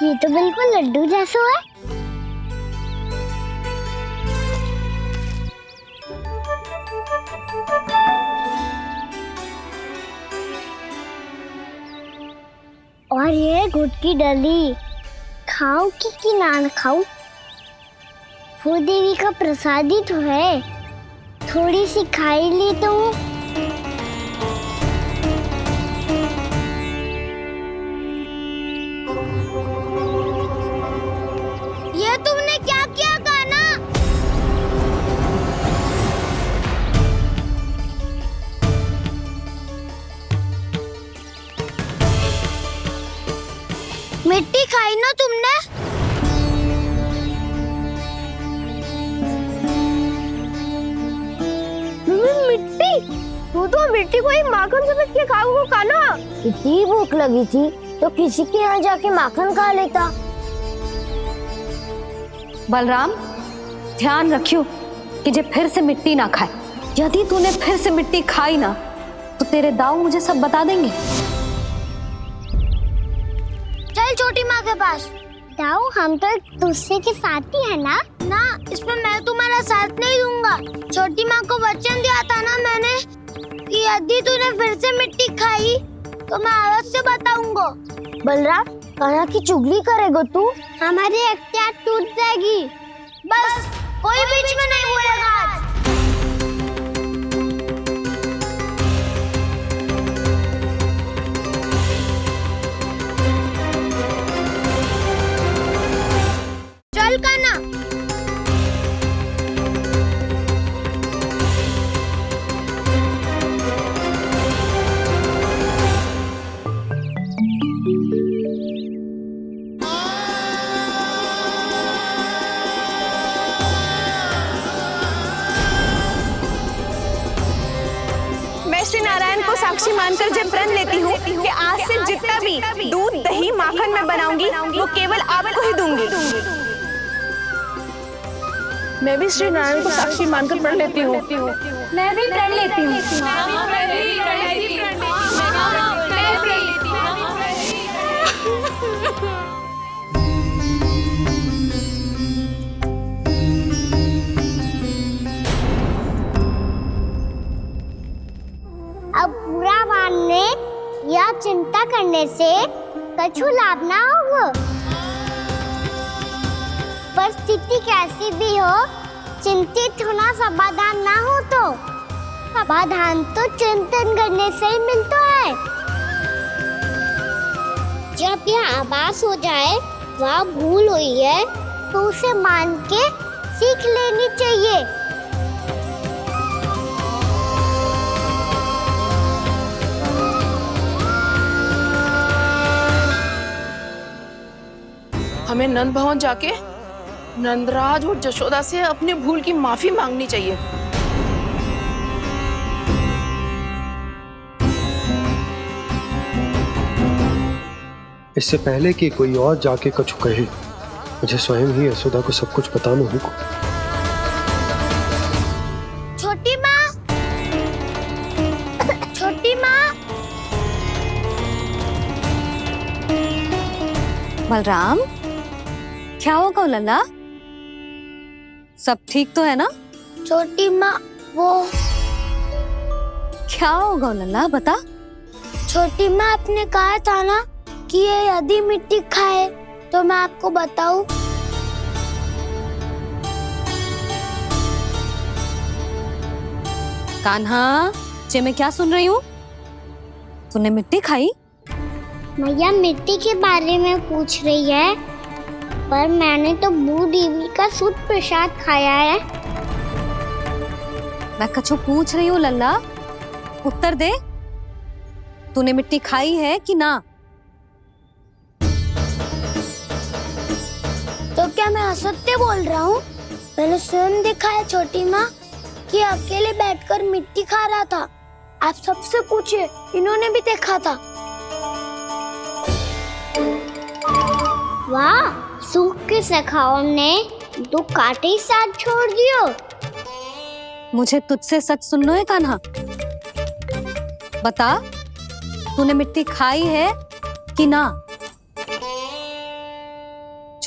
ये तो बिल्कुल लड्डू जैसा है। और ये गुड़ की डली खाओ कि ना खाओ, वो देवी का प्रसाद ही तो है। थोड़ी सी खाई ली तो ये तुमने क्या किया कान्हा? मिट्टी खाई ना तुमने? मिट्टी? तू तो मिट्टी को ही माखन से मिट के खाओगे कान्हा। इतनी भूख लगी थी तो किसी के यहाँ जाके माखन खा लेता। बलराम, ध्यान रखियो कि जे फिर से मिट्टी ना खाए। यदि तूने फिर से मिट्टी खाई ना तो तेरे दाऊ मुझे सब बता देंगे। चल छोटी माँ के पास। दाऊ, हम तो एक दूसरे के साथ ही है ना? ना, इसमें मैं तुम्हारा साथ नहीं दूंगा। छोटी माँ को वचन दिया था ना मैंने कि यदि तूने फिर से मिट्टी खाई तो मैं अवश्य बताऊंगा। बलराम, कान्हा की चुगली करेगा तू? हमारी अख्तियार टूट जाएगी। बस कोई बीच में नहीं बोलेगा आज। चल कान्हा। मैं श्री नारायण को साक्षी मानकर जब प्रण लेती हूँ कि आज से जितना भी दूध दही माखन मैं बनाऊंगी वो केवल आपको ही दूंगी। मैं भी श्री नारायण को साक्षी मानकर प्रण लेती हूँ। मैं भी प्रण लेती हूँ। अब बुरा मानने या चिंता करने से कछु लाभ ना होगा। परिस्थिति कैसी भी हो, चिंतित होना समाधान ना हो तो समाधान तो चिंतन करने से ही मिलता है। जब यह आभास हो जाए वह भूल हुई है तो उसे मान के सीख लेनी चाहिए। हमें नंद भवन जाके नंदराज और जशोदा से अपनी भूल की माफी मांगनी चाहिए। इससे पहले कि कोई और जाके कछु कहे, मुझे स्वयं ही यशोदा को सब कुछ बताना होगा। छोटी माँ, छोटी माँ। बलराम, क्या होगा लल्ला? सब ठीक तो है ना? छोटी माँ, वो क्या होगा लल्ला, बता। छोटी माँ, आपने कहा था ना कि ये यदि मिट्टी खाए तो मैं आपको बताऊं। कान्हा, जे मैं क्या सुन रही हूँ? तूने मिट्टी खाई? मैया मिट्टी के बारे में पूछ रही है, पर मैंने तो भू देवी का शुद्ध प्रसाद खाया है। मैं कछु पूछ रही हूँ लल्ला, उत्तर दे। तूने मिट्टी खाई है कि ना? तो क्या मैं असत्य बोल रहा हूँ? मैंने स्वयं देखा है छोटी माँ कि अकेले बैठकर मिट्टी खा रहा था। आप सबसे पूछिए, इन्होंने भी देखा था। वाह, सूख के सखाओं ने दो कांटे ही साथ छोड़ दियो। मुझे तुझसे सच सुनना है कान्हा। बता, तूने मिट्टी खाई है कि ना?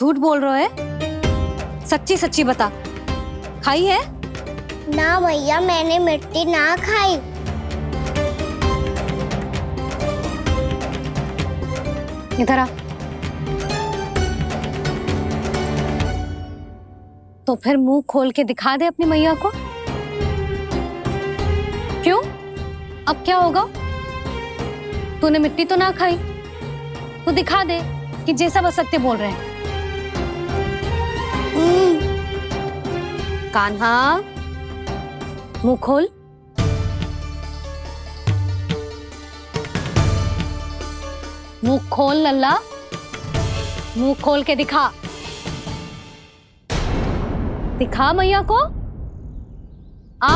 झूठ बोल रहा है? सच्ची सच्ची बता, खाई है? ना भैया, मैंने मिट्टी ना खाई। इधर आ। तो फिर मुंह खोल के दिखा दे अपनी मैया को। क्यों? अब क्या होगा? तूने मिट्टी तो ना खाई, तो दिखा दे कि जैसा वो सत्य बोल रहे हैं। कान्हा, मुंह खोल। मुंह खोल लल्ला, मुंह खोल के दिखा। दिखा मैया को। आ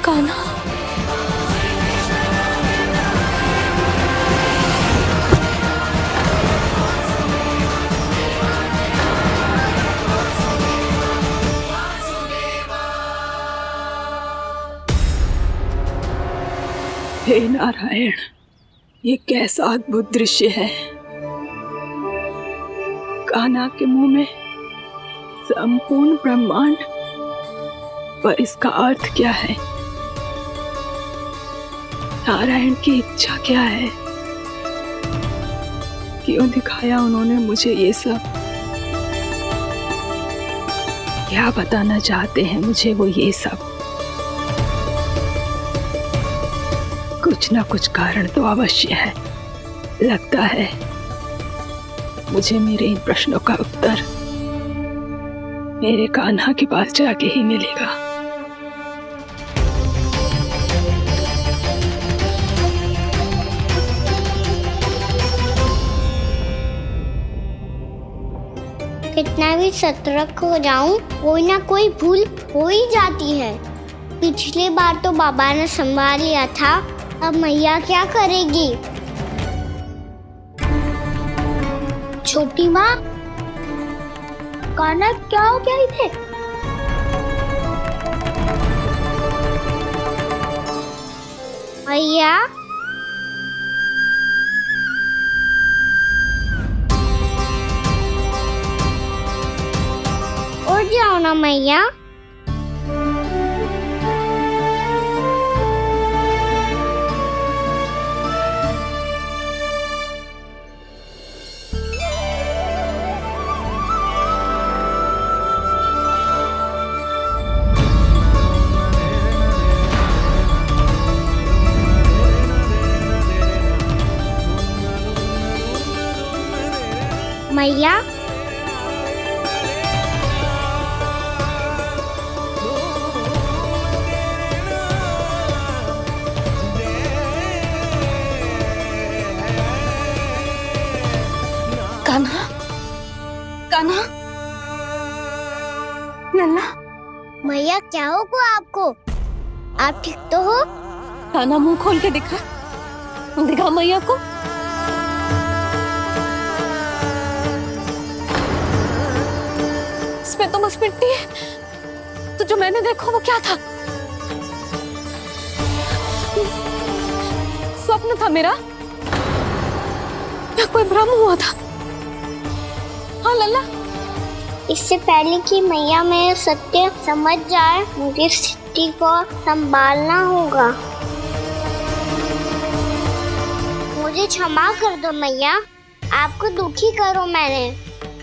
कान्हा, हे नारायण, ये कैसा अद्भुत दृश्य है। कान्हा के मुंह में संपूर्ण ब्रह्मांड, पर इसका अर्थ क्या है? नारायण की इच्छा क्या है? क्यों दिखाया उन्होंने मुझे ये सब? क्या बताना चाहते हैं मुझे वो ये सब? कुछ ना कुछ कारण तो अवश्य है। लगता है मुझे मेरे इन प्रश्नों का उत्तर मेरे कान्हा के पास जाके ही मिलेगा। कितना भी सतर्क हो जाऊं, कोई ना कोई भूल हो ही जाती है। पिछली बार तो बाबा ने संभाल लिया था, अब मैया क्या करेगी? छोटी माँ, कान्हा क्या हो गया इधर? मैया, उठ जाओ ना मैया। मैया, कान्हा, कान्हा, लल्ला। मैया क्या होगा आपको? आप ठीक तो हो? कान्हा मुंह खोल के दिखा, दिखा मैया को। इसमें तो बस मिट्टी है, तो जो मैंने देखा वो क्या था? स्वप्न था मेरा या कोई भ्रम हुआ था? हाँ लल्ला, इससे पहले कि मैया मैं सत्य समझ जाए, मुझे स्थिति को संभालना होगा। मुझे क्षमा कर दो मैया, आपको दुखी करो मैंने,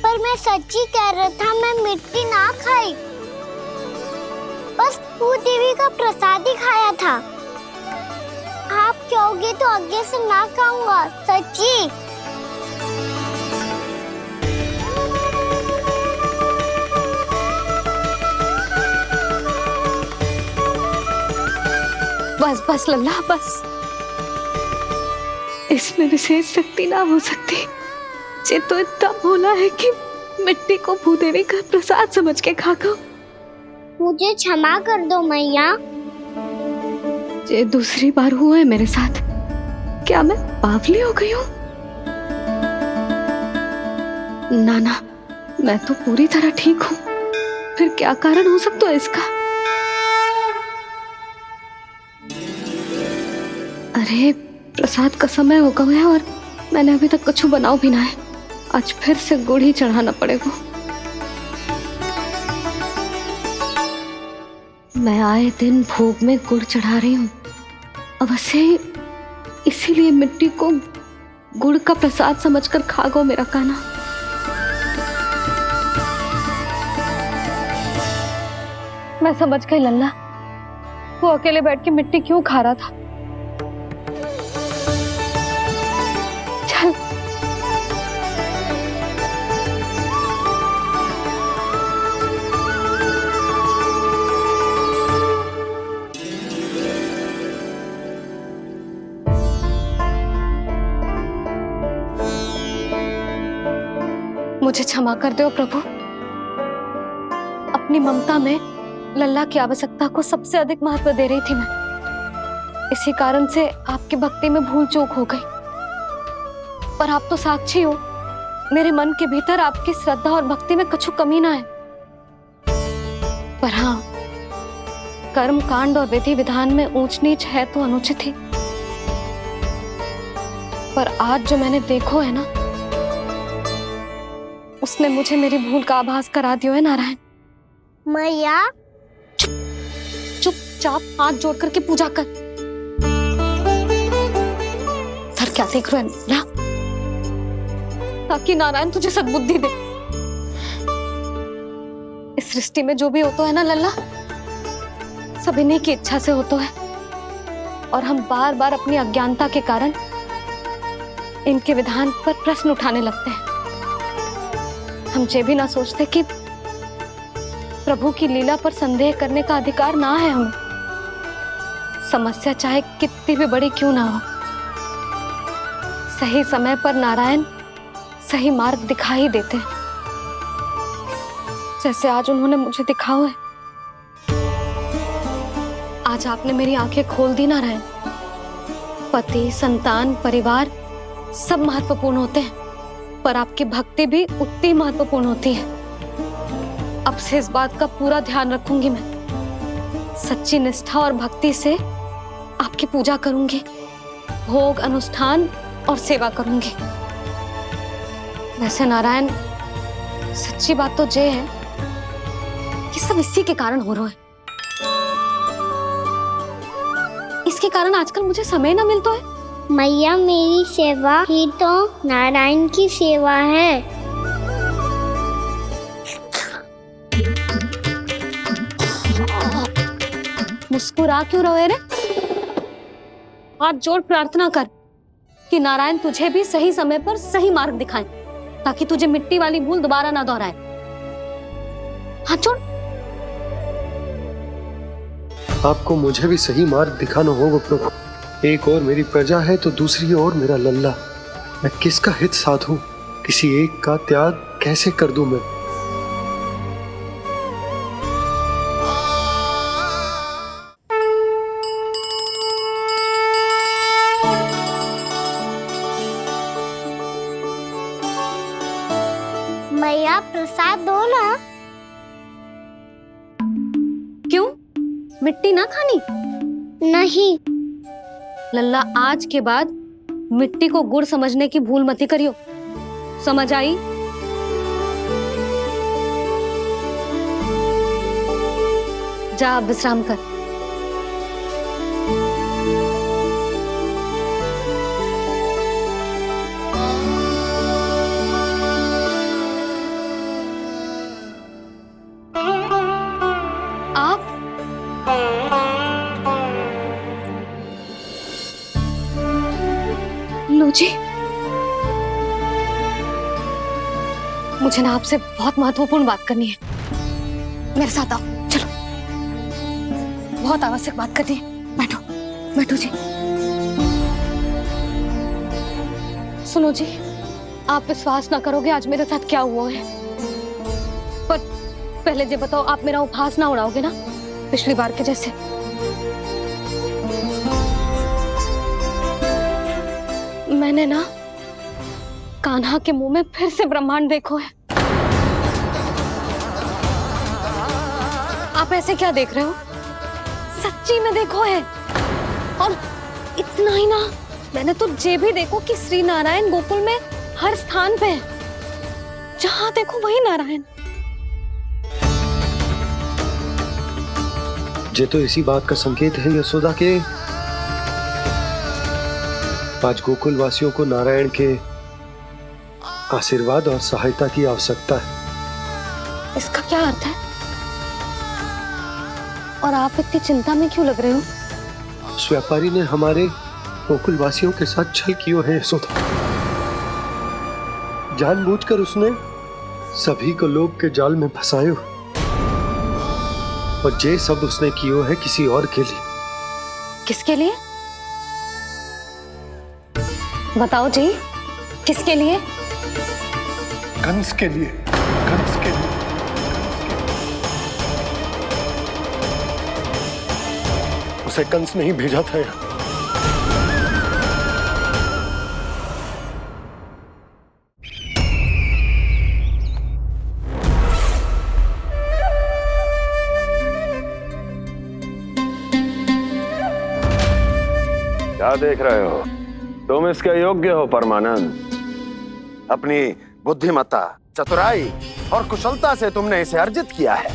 पर मैं सच्ची कह रहा था, मैं मिट्टी ना खाई, बस भू देवी का प्रसाद ही खाया था। आप कहोगे तो आगे से ना खाऊंगा, सच्ची। बस बस लल्ला, बस। इसमें विशेष शक्ति ना हो सकती। ये तो इतना भोला है कि मिट्टी को भूदेवी का प्रसाद समझ के खा गो। मुझे क्षमा कर दो मैया। ये दूसरी बार हुआ है मेरे साथ। क्या मैं बावली हो गई हूँ? ना ना, मैं तो पूरी तरह ठीक हूँ। फिर क्या कारण हो सकता है इसका? अरे प्रसाद का समय हो गया है और मैंने अभी तक कुछ बनाओ भी ना है। आज फिर से गुड़ ही चढ़ाना पड़ेगा। मैं आए दिन भोग में गुड़ चढ़ा रही हूँ, अवश्य इसीलिए मिट्टी को गुड़ का प्रसाद समझकर खा गो मेरा कान्हा। मैं समझ गई लल्ला, वो अकेले बैठ के मिट्टी क्यों खा रहा था। चल मुझे क्षमा कर दो प्रभु। अपनी ममता में लल्ला की आवश्यकता को सबसे अधिक महत्व दे रही थी मैं। इसी कारण से आपकी भक्ति में भूल चूक हो गई। पर आप तो साक्षी हो, मेरे मन के भीतर आपकी श्रद्धा और भक्ति में कुछ कमी ना है। पर हाँ, कर्म कांड और विधि विधान में ऊंच नीच है तो अनुचित ही। पर आज जो मैंने देखो है ना, उसने मुझे मेरी भूल का आभास करा दिया है नारायण। मैया चुपचाप हाथ जोड़ करके पूजा कर। सर क्या देख रहे हैं ना? ताकि नारायण तुझे सद्बुद्धि दे। इस सृष्टि में जो भी होता है ना लल्ला, सब इन्हीं की इच्छा से होता है। और हम बार बार अपनी अज्ञानता के कारण इनके विधान पर प्रश्न उठाने लगते हैं। हम ये भी ना सोचते कि प्रभु की लीला पर संदेह करने का अधिकार ना है हमें। समस्या चाहे कितनी भी बड़ी क्यों ना हो, सही समय पर नारायण सही मार्ग दिखा ही देते हैं, जैसे आज उन्होंने मुझे दिखाओ है। आज आपने मेरी आंखें खोल दी नारायण। पति, संतान, परिवार सब महत्वपूर्ण होते हैं, पर आपकी भक्ति भी उतनी महत्वपूर्ण होती है। अब से इस बात का पूरा ध्यान रखूंगी मैं। सच्ची निष्ठा और भक्ति से आपकी पूजा करूंगी, भोग, अनुष्ठान और सेवा करूंगी। वैसे नारायण, सच्ची बात तो ये है कि सब इसी के कारण हो रहा है। इसके कारण आजकल मुझे समय ना मिलता है। मैया मेरी सेवा ही तो नारायण की सेवा है। मुस्कुरा क्यों रहे रे? हाथ जोड़ प्रार्थना कर कि नारायण तुझे भी सही समय पर सही मार्ग दिखाएं, ताकि तुझे मिट्टी वाली भूल दोबारा ना दोहराए। हाथ जोड़। आपको मुझे भी सही मार्ग दिखाना होगा प्रभु। एक और मेरी प्रजा है तो दूसरी ओर मेरा लल्ला। मैं किसका हित साधूं किसी एक का त्याग कैसे कर दूं मैं? मैया प्रसाद दो ना। क्यों? मिट्टी ना खानी? नहीं। लल्ला, आज के बाद मिट्टी को गुड़ समझने की भूल मत करियो, समझ आई? जा अब विश्राम कर। आप लो जी, मुझे ना आपसे बहुत महत्वपूर्ण बात करनी है। मेरे साथ आओ, चलो। बहुत आवश्यक बात करनी है। बैठो, बैठो जी। सुनो जी, आप विश्वास ना करोगे आज मेरे साथ क्या हुआ है। पर पहले ये बताओ, आप मेरा उपहास ना उड़ाओगे ना पिछली बार के जैसे? मैंने ना कान्हा के मुंह में फिर से ब्रह्मांड देखो है। आप ऐसे क्या देख रहे हो? सच्ची में देखो है। और इतना ही ना, मैंने तो ये भी देखो कि श्री नारायण गोकुल में हर स्थान पे है, जहां देखो वही नारायण। ये तो इसी बात का संकेत है यशोदा के आज गोकुल वासियों को नारायण के आशीर्वाद और सहायता की आवश्यकता है। इसका क्या अर्थ है? और आप इतनी चिंता में क्यों लग रहे हो? उस व्यापारी ने हमारे गोकुल वासियों के साथ छल किया है यशोदा। जानबूझकर उसने सभी को लोभ के जाल में फंसायो, और ये सब उसने किया है किसी और के लिए। किसके लिए? बताओ जी, किसके लिए? कंस के लिए। कंस के लिए। उसे कंस नहीं भेजा था यहाँ। क्या देख रहे हो? तुम इसके योग्य हो परमानंद। अपनी बुद्धिमत्ता, चतुराई और कुशलता से तुमने इसे अर्जित किया है।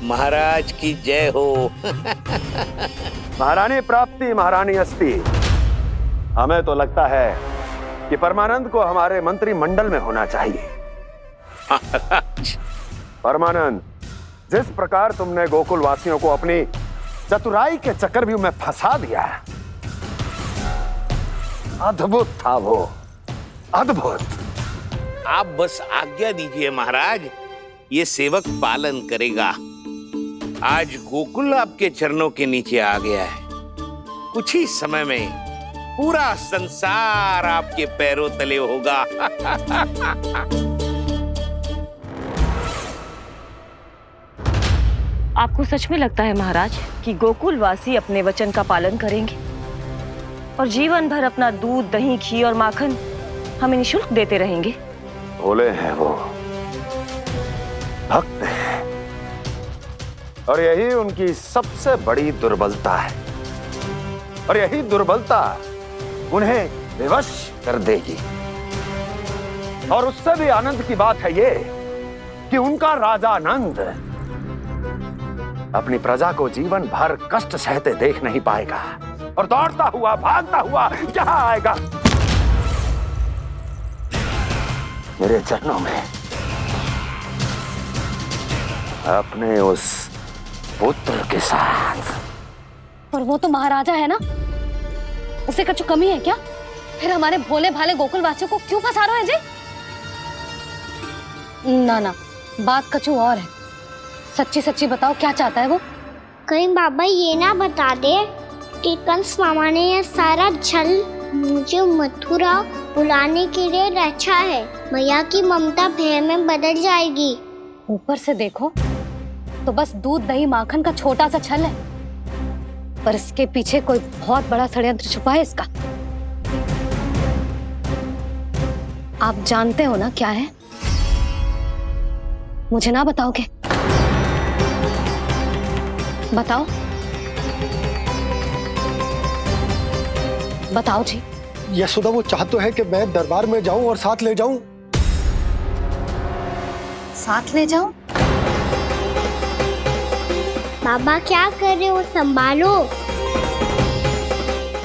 महाराज की जय हो। महारानी प्राप्ति महारानी अस्ति। हमें तो लगता है कि परमानंद को हमारे मंत्रिमंडल में होना चाहिए। परमानंद, जिस प्रकार तुमने गोकुल वासियों को अपनी चतुराई के चक्रव्यूह में फंसा दिया, अद्भुत था वो, अद्भुत। आप बस आज्ञा दीजिए महाराज, ये सेवक पालन करेगा। आज गोकुल आपके चरणों के नीचे आ गया है। कुछ ही समय में पूरा संसार आपके पैरों तले होगा। आपको सच में लगता है महाराज कि गोकुल वासी अपने वचन का पालन करेंगे और जीवन भर अपना दूध, दही, घी और माखन हमें निःशुल्क देते रहेंगे? भोले हैं वो, भक्त हैं, और यही उनकी सबसे बड़ी दुर्बलता है। और यही दुर्बलता उन्हें विवश कर देगी। और उससे भी आनंद की बात है ये कि उनका राजा नंद अपनी प्रजा को जीवन भर कष्ट सहते देख नहीं पाएगा, और दौड़ता हुआ, भागता हुआ यहां आएगा मेरे चरणों में, अपने उस पुत्र के साथ। पर वो तो महाराजा है ना, उसे कुछ कमी है क्या? फिर हमारे भोले भाले गोकुल वासियों को क्यों फंसा रहे हैं जी? ना ना, बात कछु और है। सच्ची सच्ची बताओ, क्या चाहता है वो? कहीं बाबा ये ना बता दे कि कंस मामा ने यह सारा छल मुझे मथुरा बुलाने के लिए रचा है। मैया की ममता भय में बदल जाएगी। ऊपर से देखो तो बस दूध दही माखन का छोटा सा छल है, पर इसके पीछे कोई बहुत बड़ा षड्यंत्र छुपा है इसका। आप जानते हो ना क्या है? मुझे ना बताओगे? बताओ बताओ जी। यशोदा वो चाह तो है कि मैं दरबार में जाऊं और साथ ले जाऊं। साथ ले जाओ? बाबा क्या कर रहे हो, संभालो।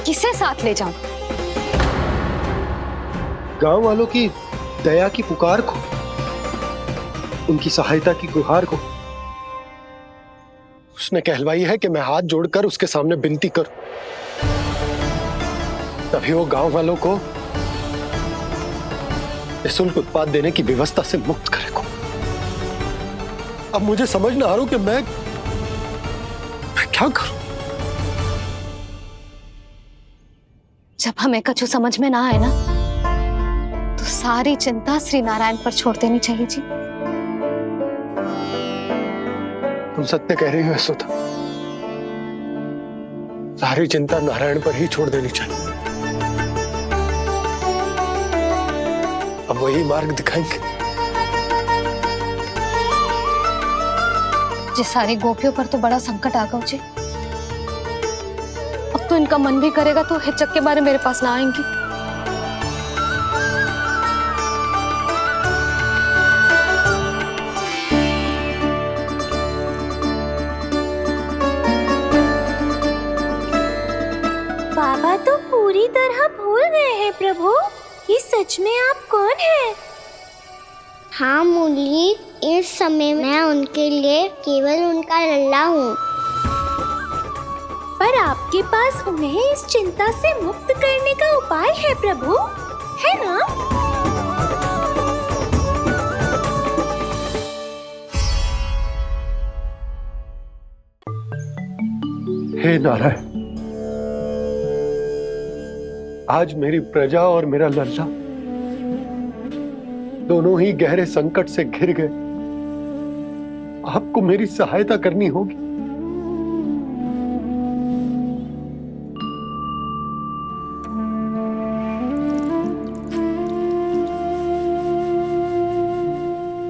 किसे साथ ले जाऊं? गांव वालों की दया की पुकार को, उनकी सहायता की गुहार को। उसने कहलवाई है कि मैं हाथ जोड़कर उसके सामने विनती करूं, तभी वो गांव वालों को निःशुल्क उत्पाद देने की व्यवस्था से मुक्त करेगा। अब मुझे समझ ना आ रहा कि मैं क्या करूं। जब हमें कछु समझ में ना आए ना, तो सारी चिंता श्री नारायण पर छोड़ देनी चाहिए जी। तुम सत्य कह रही हो यशोदा, सारी चिंता नारायण पर ही छोड़ देनी चाहिए। अब वही मार्ग दिखाएंगे। जी सारी गोपियों पर तो बड़ा संकट आ गया जी। अब तो इनका मन भी करेगा तो हिचक के बारे मेरे पास ना आएंगी। बाबा तो पूरी तरह भूल गए हैं प्रभु, ये सच में आप कौन हैं? हाँ मुरली, इस समय मैं उनके लिए केवल उनका लल्ला हूँ। पर आपके पास उन्हें इस चिंता से मुक्त करने का उपाय है प्रभु, है ना? हे नारायण, आज मेरी प्रजा और मेरा लल्ला दोनों ही गहरे संकट से घिर गए। आपको मेरी सहायता करनी होगी।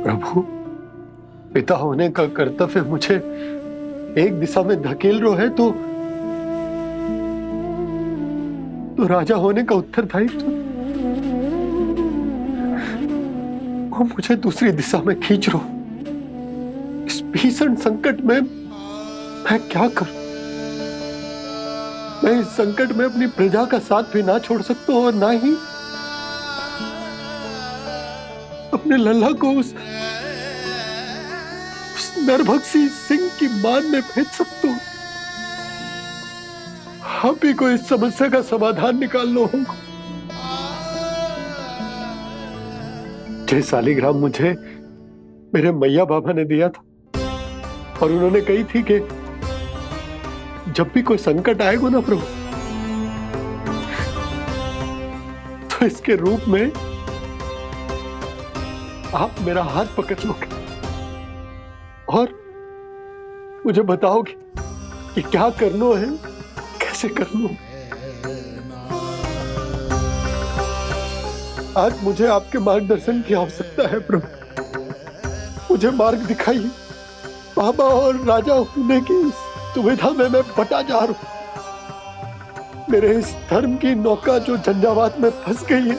प्रभु, पिता होने का कर्तव्य मुझे एक दिशा में धकेल रहा है तो राजा होने का उत्तरदायित्व वो मुझे दूसरी दिशा में खींच रहा। इस भीषण संकट में मैं क्या करूं? मैं इस संकट में अपनी प्रजा का साथ भी ना छोड़ सकता हूं और ना ही अपने लल्ला को उस नरभक्षी सिंह की मान में भेज सकता हूं। आप ही को इस समस्या का समाधान निकालना होगा। जय शालिग्राम मुझे मेरे मैया बाबा ने दिया था और उन्होंने कही थी कि जब भी कोई संकट आएगा ना प्रभु, तो इसके रूप में आप मेरा हाथ पकड़ लोगे और मुझे बताओगे कि क्या करना है, कैसे करना है। आज मुझे आपके मार्गदर्शन की आवश्यकता है प्रभु। मुझे मार्ग दिखाइए। बाबा और राजा होने की दुविधा में मैं बटा जा रहा हूं। मेरे इस धर्म की नौका जो झंझावात में फंस गई है,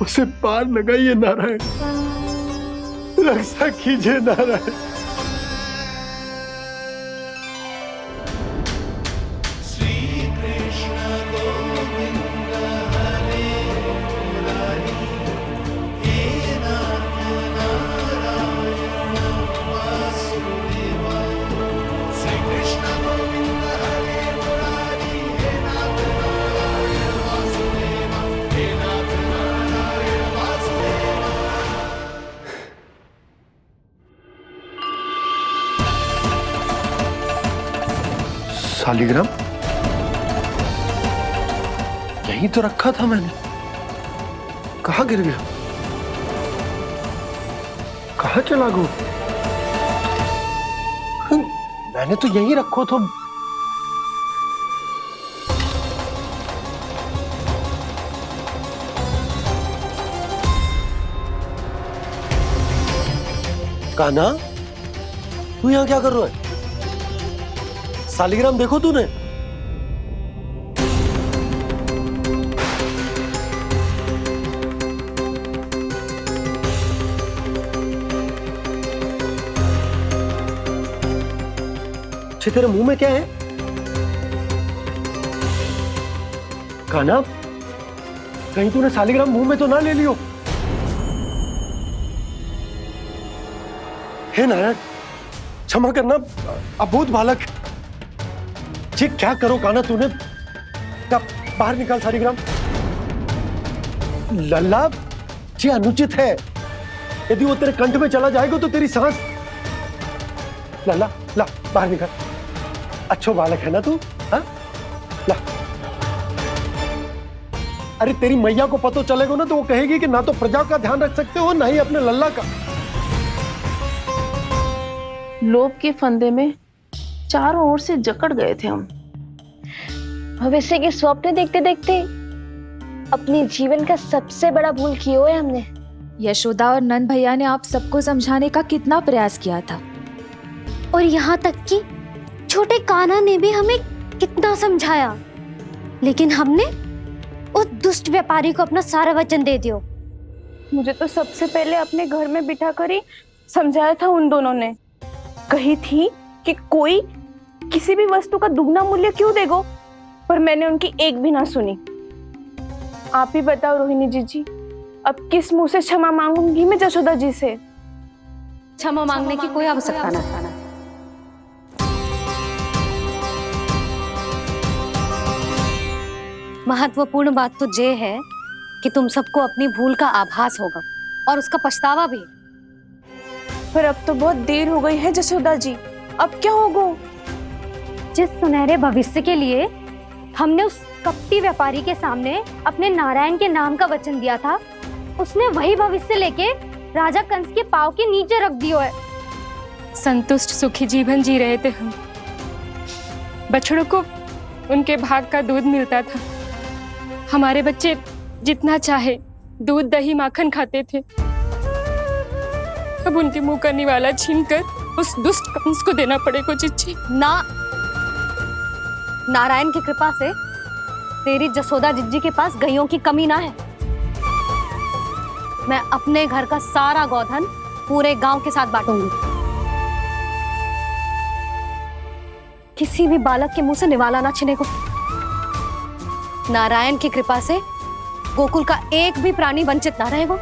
उसे पार लगाइए नारायण, रक्षा कीजिए नारायण। शालिग्राम यहीं तो रखा था मैंने, कहाँ गिर गया, कहाँ चला गो? मैंने तो यहीं रखो तो। कान्हा, तू यहाँ क्या कर रहा है? शालिग्राम देखो तूने? अच्छे, तेरे मुंह में क्या है? कान्हा, कहीं तूने शालिग्राम मुंह में तो ना ले लियो? हे नारायण, क्षमा करना, अबोध बालक। जी क्या करो कान्हा तूने? क्या बाहर निकाल शालिग्राम। लल्ला, जी अनुचित है। यदि वो तेरे कंठ में चला जाएगा तो तेरी सांस। लल्ला, ला बाहर निकाल। अच्छो बालक है ना तू? हाँ, ला। अरे तेरी मैया को पता चलेगा ना तो वो कहेगी कि ना तो प्रजा का ध्यान रख सकते हो ना ही अपने लल्ला का। लोभ के फंदे में चारों ओर से जकड़ गए थे हम। भविष्य के स्वप्न देखते देखते अपने जीवन का सबसे बड़ा भूल किया है हमने। यशोदा और नंद भैया ने आप सबको समझाने का कितना प्रयास किया था, और यहाँ तक कि छोटे कान्हा ने भी हमें कितना समझाया, लेकिन हमने उस दुष्ट व्यापारी को अपना सारा वचन दे दिया। मुझे तो सबसे पहले अपने घर में बिठा कर ही समझाया था उन दोनों ने। कही थी कि कोई किसी भी वस्तु का दुगना मूल्य क्यों देगो, पर मैंने उनकी एक भी ना सुनी। आप ही बताओ रोहिणी जी, अब किस मुंह से क्षमा मांगूंगी मैं जशोदा जी से? क्षमा मांगने की कोई आवश्यकता ना। महत्वपूर्ण बात तो ये है कि तुम सबको अपनी भूल का आभास होगा और उसका पछतावा भी। पर अब तो बहुत देर हो गई है जशोदा जी, अब क्या होगा? जिस सुनहरे भविष्य के लिए हमने उस कपटी व्यापारी के सामने अपने नारायण के नाम का वचन दिया था, उसने वही भविष्य लेके राजा कंस के पांव के नीचे रख दिया है। संतुष्ट सुखी जीवन जी रहे थे हम। बछड़ों को उनके भाग का दूध मिलता था। हमारे बच्चे जितना चाहे दूध दही माखन खाते थे। अब उनके मुंह का निवाला छीनकर उस दुष्ट कंस को देना पड़ेगा चिच्ची। ना, नारायण की कृपा से तेरी जसोदा जिज्जी के पास गैयों की कमी ना है। मैं अपने घर का सारा गोधन पूरे गांव के साथ बांटूंगी। किसी भी बालक के मुंह से निवाला ना छिने को। नारायण की कृपा से गोकुल का एक भी प्राणी वंचित ना रहेगा।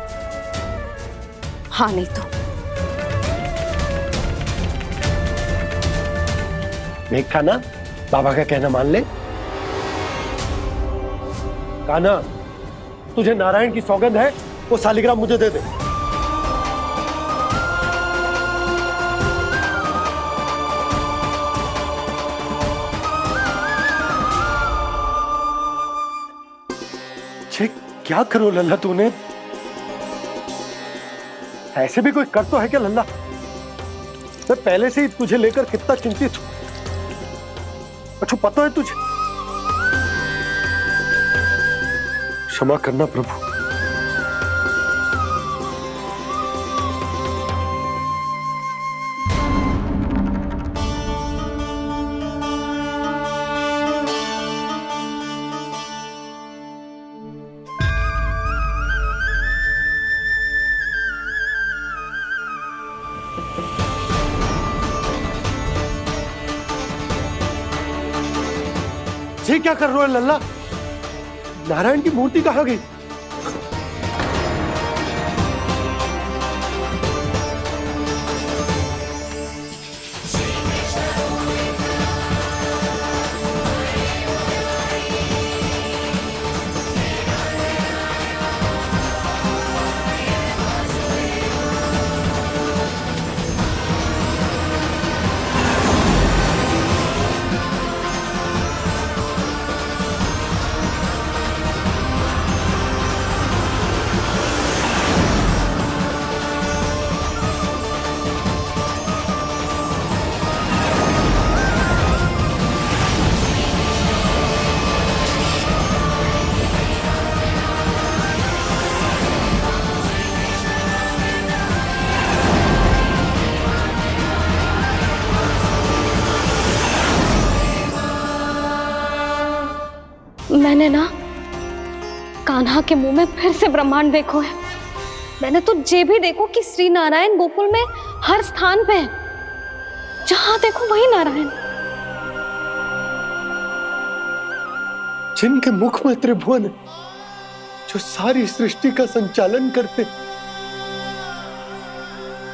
हाँ नहीं तो देख कान्हा, बाबा का कहना मान ले। कान्हा, तुझे नारायण की सौगंध है, वो शालिग्राम मुझे दे दे। क्या करो लल्ला तूने? ऐसे भी कोई कर तो है क्या लल्ला? मैं पहले से ही तुझे लेकर कितना चिंतित हूं। अच्छा पता है तुझे? क्षमा करना प्रभु। ये क्या कर रहे हो लल्ला? नारायण की मूर्ति कहाँ गई? मैंने ना कान्हा के मुंह में फिर से ब्रह्मांड देखो है। मैंने तो ये भी देखो कि श्री नारायण गोकुल में हर स्थान पे है, जहां देखो वही नारायण। जिनके मुख में त्रिभुवन है, जो सारी सृष्टि का संचालन करते,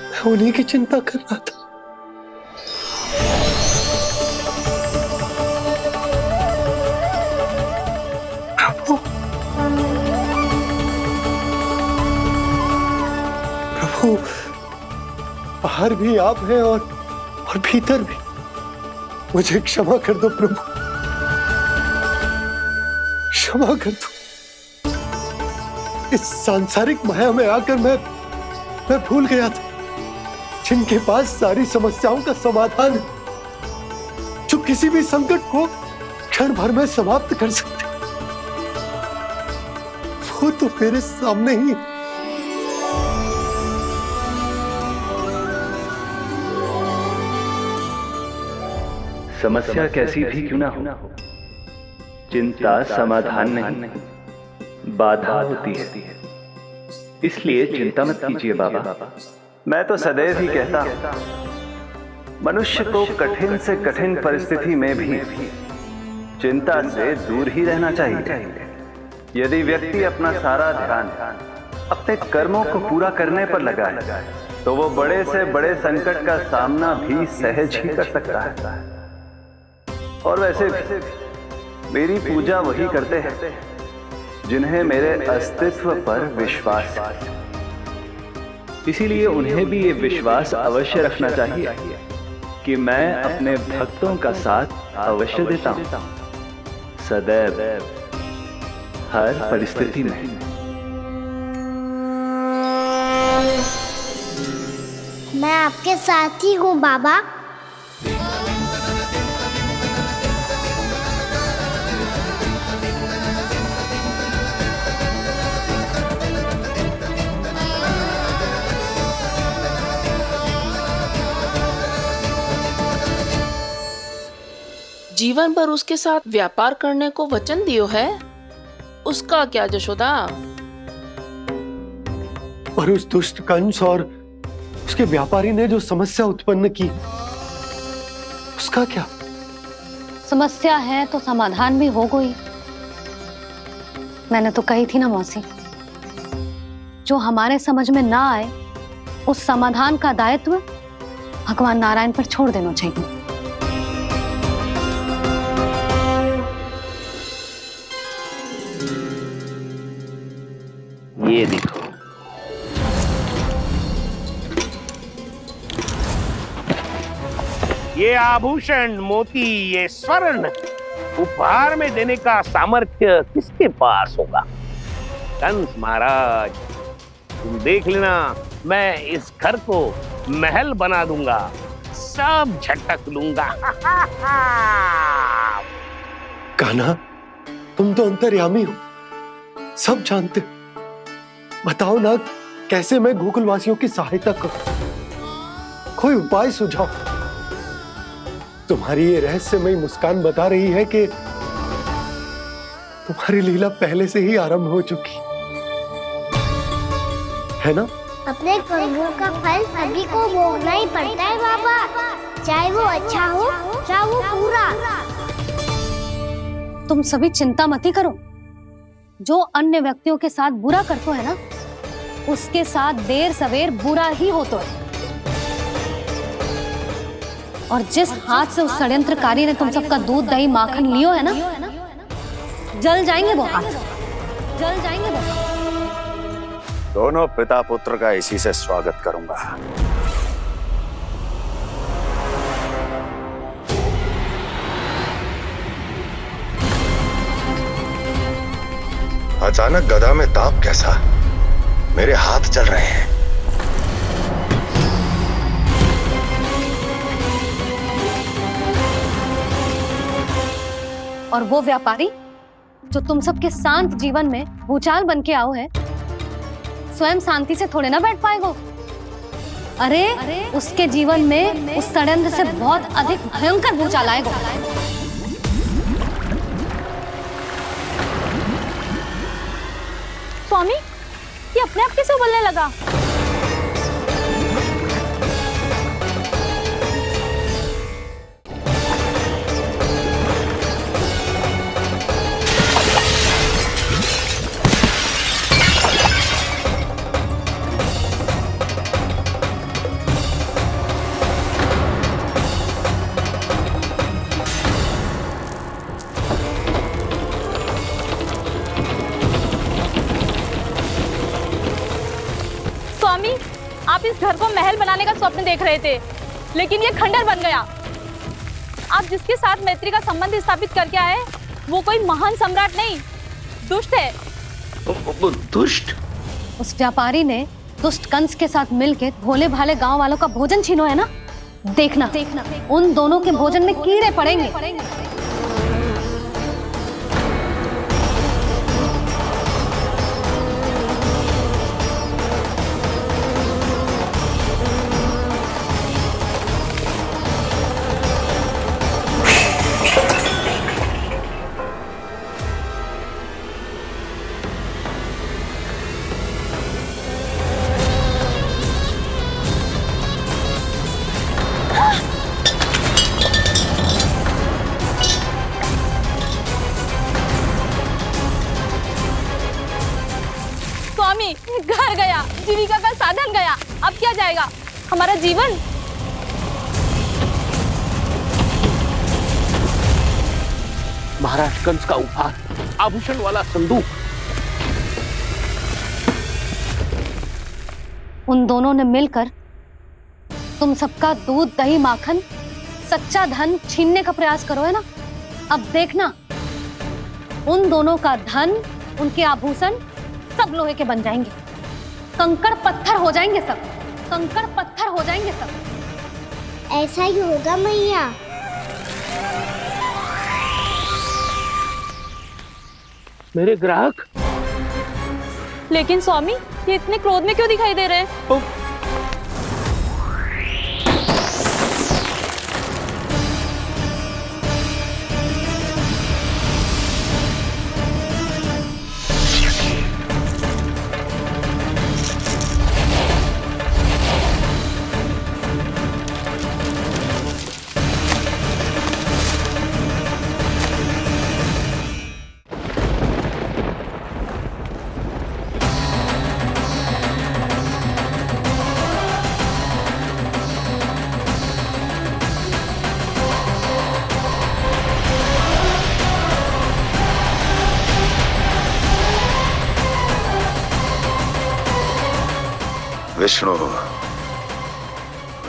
मैं उन्हीं की चिंता कर रहा था। प्रभु, प्रभु, बाहर भी आप हैं और भीतर भी। मुझे क्षमा कर दो प्रभु, क्षमा कर दो। इस सांसारिक माया में आकर मैं भूल गया था, जिनके पास सारी समस्याओं का समाधान है, जो किसी भी संकट को क्षण भर में समाप्त कर सकते, वो तो मेरे सामने ही। समस्या कैसी भी क्यों ना हो, चिंता समाधान नहीं, बाधा होती है। इसलिए चिंता मत कीजिए बाबा। मैं तो सदैव ही कहता हूं, मनुष्य को कठिन से कठिन परिस्थिति में भी चिंता से दूर ही रहना चाहिए। यदि व्यक्ति अपना सारा ध्यान अपने कर्मों को पूरा करने पर लगाए, तो वो बड़े से बड़े संकट का सामना भी सहज ही कर सकता है। और वैसे भी मेरी पूजा वही करते हैं जिन्हें मेरे अस्तित्व पर विश्वास है। इसीलिए उन्हें भी ये विश्वास अवश्य रखना चाहिए कि मैं अपने भक्तों का साथ अवश्य देता हूं, सदैव, हर परिस्थिति में। मैं आपके साथ ही हूँ बाबा। जीवन भर उसके साथ व्यापार करने को वचन दियो है, उसका क्या जशोदा? और उस दुष्ट कंस और उसके व्यापारी ने जो समस्या उत्पन्न की, उसका क्या? समस्या है तो समाधान भी हो गई। मैंने तो कही थी ना मौसी, जो हमारे समझ में ना आए उस समाधान का दायित्व भगवान नारायण पर छोड़ देना चाहिए। ये देखो, ये आभूषण, मोती, ये स्वर्ण उपहार में देने का सामर्थ्य किसके पास होगा? कंस महाराज, तुम देख लेना, मैं इस घर को महल बना दूंगा, सब झटक लूंगा। कान्हा, तुम तो अंतर्यामी हो, सब जानते हो। बताओ ना, कैसे मैं गोकुलवासियों की सहायता करूं? कोई उपाय सुझाओ। तुम्हारी ये रहस्यमयी मुस्कान बता रही है कि तुम्हारी लीला पहले से ही आरंभ हो चुकी है ना? अपने कर्मों का फल सभी को भोगना ही पड़ता है बाबा, चाहे वो अच्छा हो चाहे वो बुरा। तुम सभी चिंता मत ही करो। जो अन्य व्यक्तियों के साथ बुरा करते है ना, उसके साथ देर सवेर बुरा ही होता है। और जिस हाथ से उस षड्यंत्रकारी ने तुम सबका दूध दही माखन लियो है ना, जल जाएंगे वो हाथ, जल जाएंगे वो हाथ। दोनों पिता पुत्र का इसी से स्वागत करूंगा। अचानक गदा में ताप कैसा? मेरे हाथ चल रहे हैं। और वो व्यापारी जो तुम सबके शांत जीवन में भूचाल बन के आओ है, स्वयं शांति से थोड़े ना बैठ पाएगा। अरे उसके जीवन में उस षड्यंत्र से बहुत अधिक भयंकर भूचाल आएगा। स्वामी, ये अपने आप कैसे उबलने लगा? स्वामी, आप इस घर को महल बनाने का स्वप्न देख रहे थे, लेकिन ये खंडर बन गया। आप जिसके साथ मैत्री का संबंध स्थापित करके आए, वो कोई महान सम्राट नहीं, दुष्ट है। दुष्ट? उस व्यापारी ने दुष्ट कंस के साथ मिलकर भोले भाले गांव वालों का भोजन छीनो है ना। देखना उन दोनों के भोजन में कीड़े पड़ेंगे। स्वामी, घर गया, जीविका का साधन गया, अब क्या जाएगा हमारा जीवन? महाराज कंस का उपहार, आभूषण वाला संदूक। उन दोनों ने मिलकर तुम सबका दूध, दही, माखन, सच्चा धन छीनने का प्रयास करो है ना। अब देखना उन दोनों का धन, उनके आभूषण सब लोहे के बन जाएंगे, कंकड़ पत्थर हो जाएंगे सब, कंकड़ पत्थर हो जाएंगे सब। ऐसा ही होगा मैया। मेरे ग्राहक? लेकिन स्वामी, ये इतने क्रोध में क्यों दिखाई दे रहे हैं?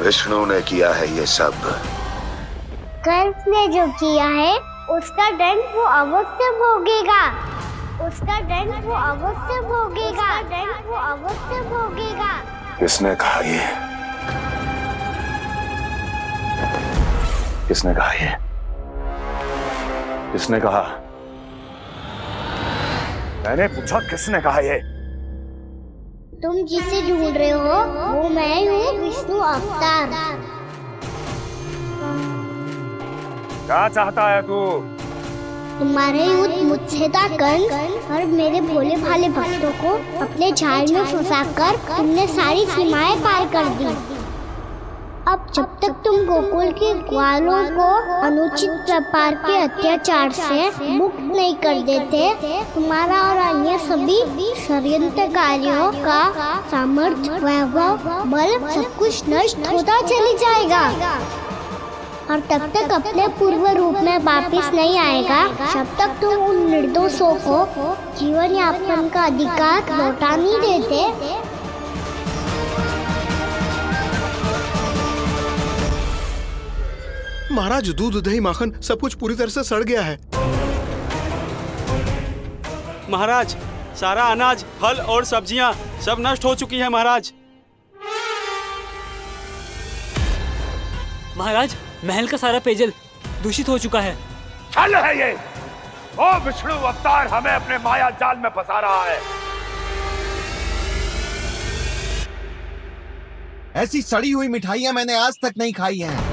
विष्णु ने किया है ये सब। कंस ने जो किया है उसका दंड वो अवश्य भोगेगा, उसका दंड वो अवश्य भोगेगा, दंड वो अवश्य भोगेगा। किसने कहा ये? किसने कहा ये? किसने कहा? मैंने पूछा किसने कहा ये? तुम जिसे ढूंढ रहे हो वो मैं हूँ, विष्णु अवतार। क्या चाहता है तू? तुम्हारे युद्ध मुझसे था कंस, और मेरे भोले भाले भक्तों को अपने जाल में फंसाकर तुमने सारी सीमाएं पार कर दी। अब जब तक तुम गोकुल के ग्वालों को अनुचित प्रकार के अत्याचार से मुक्त नहीं कर देते, तुम्हारा और अन्य सभी षड्यंत्रकारियों का सामर्थ्य, वैभव, बल सब कुछ नष्ट होता चली जाएगा, और तब तक अपने पूर्व रूप में वापस नहीं आएगा जब तक तुम उन निर्दोषों को जीवन यापन का अधिकार लौटा नहीं देते। महाराज, दूध, दही, माखन सब कुछ पूरी तरह से सड़ गया है। महाराज, सारा अनाज, फल और सब्जियां सब नष्ट हो चुकी है महाराज। महाराज, महल का सारा पेयजल दूषित हो चुका है। छल है ये। ओ विष्णु अवतार हमें अपने माया जाल में फंसा रहा है। ऐसी सड़ी हुई मिठाइयां मैंने आज तक नहीं खाई हैं।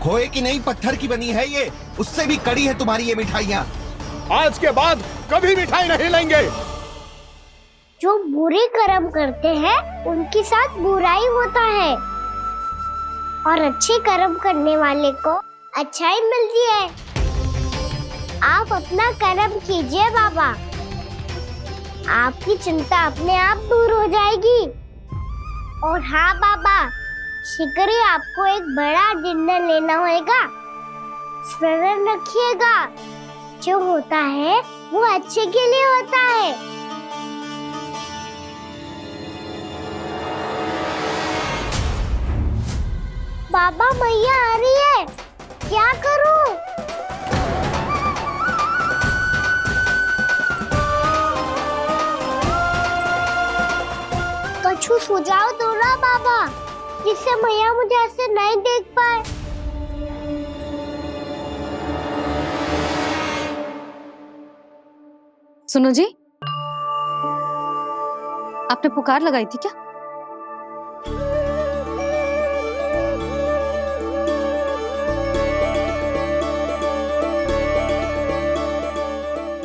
खोए की नहीं, पत्थर की बनी है ये, उससे भी कड़ी है तुम्हारी ये मिठाइयां। आज के बाद कभी मिठाई नहीं लेंगे। जो बुरे कर्म करते हैं उनके साथ बुराई होता है और अच्छे कर्म करने वाले को अच्छाई मिलती है। आप अपना कर्म कीजिए बाबा, आपकी चिंता अपने आप दूर हो जाएगी। और हाँ बाबा, शीघ्र ही आपको एक बड़ा डिनर लेना होगा। स्मरण रखिएगा, जो होता है वो अच्छे के लिए होता है। बाबा मैया आ रही है, क्या करूं? कुछ सुझाव दो ना बाबा, जिससे मैया मुझे ऐसे नहीं देख पाए। सुनो जी, आपने पुकार लगाई थी क्या?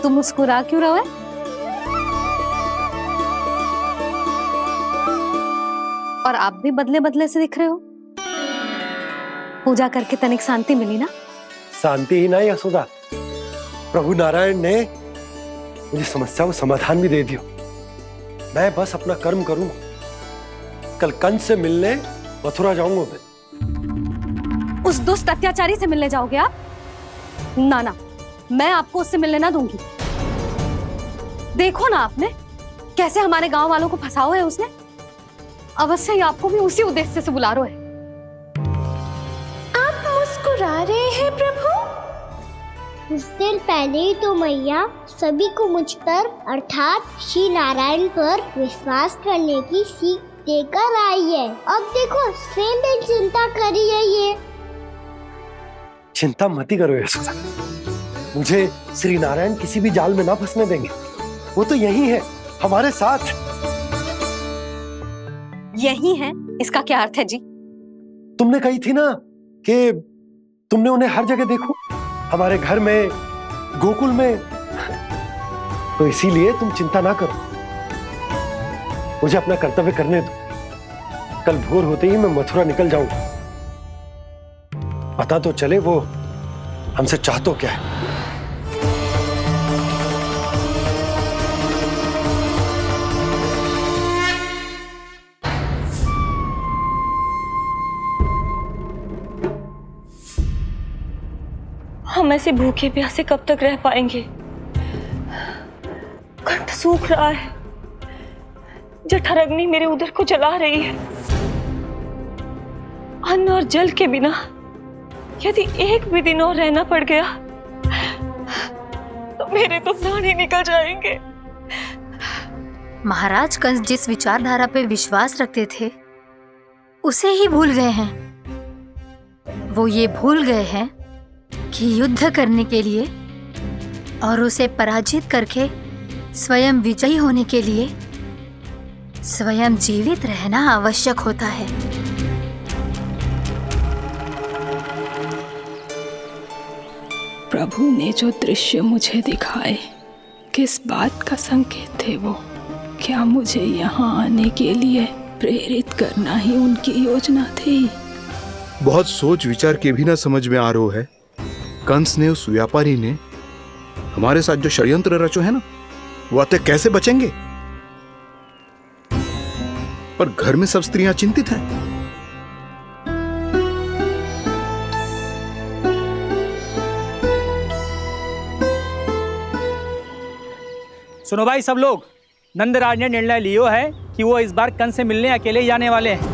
तुम मुस्कुरा क्यों रहे हो? और आप भी बदले बदले से दिख रहे हो। पूजा करके तनिक शांति मिली ना? शांति ही ना यशोदा, प्रभु नारायण ने मुझे समस्या को समाधान भी दे दियो। मैं बस अपना कर्म करूंगा। कल कंस से मिलने मथुरा जाऊंगा मैं। उस दुष्ट अत्याचारी से मिलने जाओगे आप? ना ना, मैं आपको उससे मिलने ना दूंगी। देखो ना आपने कैसे हमारे गांव वालों को फंसाओ है उसने। अवश्य ही आपको भी उसी उद्देश्य से बुला रहा है। आप मुस्कुरा रहे हैं प्रभु? कुछ देर पहले ही तो मैया सभी को मुझ पर अर्थात श्री नारायण पर विश्वास करने की सीख देकर आई है। अब देखो स्वयं भी चिंता करी है ये। चिंता मत करो यशोदा, मुझे श्री नारायण किसी भी जाल में ना फंसने देंगे। वो तो यही है हमारे साथ। यही है, इसका क्या अर्थ है जी? तुमने कही थी ना कि तुमने उन्हें हर जगह देखो, हमारे घर में, गोकुल में। तो इसीलिए तुम चिंता ना करो, मुझे अपना कर्तव्य करने दो। कल भोर होते ही मैं मथुरा निकल जाऊंगा। पता तो चले वो हमसे चाहतो क्या है। हम ऐसे भूखे प्यासे कब तक रह पाएंगे? कंठ सूख रहा है, जठराग्नि मेरे उदर को जला रही है। अन्न और जल के बिना यदि एक भी दिन और रहना पड़ गया तो मेरे तो प्राण ही निकल जाएंगे। महाराज कंस जिस विचारधारा पे विश्वास रखते थे उसे ही भूल गए हैं। वो ये भूल गए हैं कि युद्ध करने के लिए और उसे पराजित करके स्वयं विजयी होने के लिए स्वयं जीवित रहना आवश्यक होता है। प्रभु ने जो दृश्य मुझे दिखाए, किस बात का संकेत थे वो? क्या मुझे यहाँ आने के लिए प्रेरित करना ही उनकी योजना थी? बहुत सोच विचार के भी ना समझ में आ रहा है। कंस ने, उस व्यापारी ने हमारे साथ जो षड्यंत्र रचो है ना, वो आते कैसे बचेंगे? पर घर में सब स्त्रियां चिंतित हैं। सुनो भाई सब लोग, नंदराज ने निर्णय लियो है कि वो इस बार कंस से मिलने अकेले ही आने वाले हैं।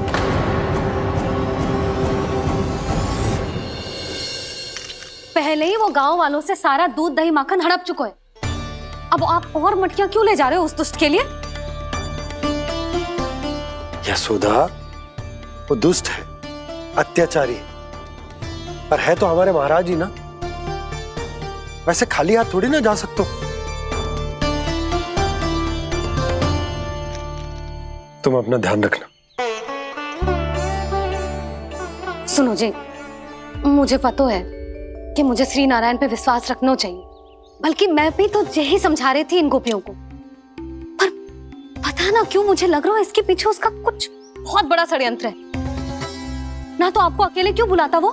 पहले ही वो गांव वालों से सारा दूध दही माखन हड़प चुका है। अब आप और मटकियां क्यों ले जा रहे हो उस दुष्ट के लिए? यशोदा, वो दुष्ट है, अत्याचारी, पर है तो हमारे महाराज ही ना। वैसे खाली हाथ थोड़ी ना जा सकते। तुम अपना ध्यान रखना। सुनो जी, मुझे पता है कि मुझे श्री नारायण पे विश्वास रखना चाहिए, बल्कि मैं भी तो यही समझा रही थी इन गोपियों को, पर पता पता ना क्यों मुझे लग रहा है इसके पीछे उसका कुछ बहुत बड़ा षड्यंत्र है। ना तो आपको अकेले क्यों बुलाता वो?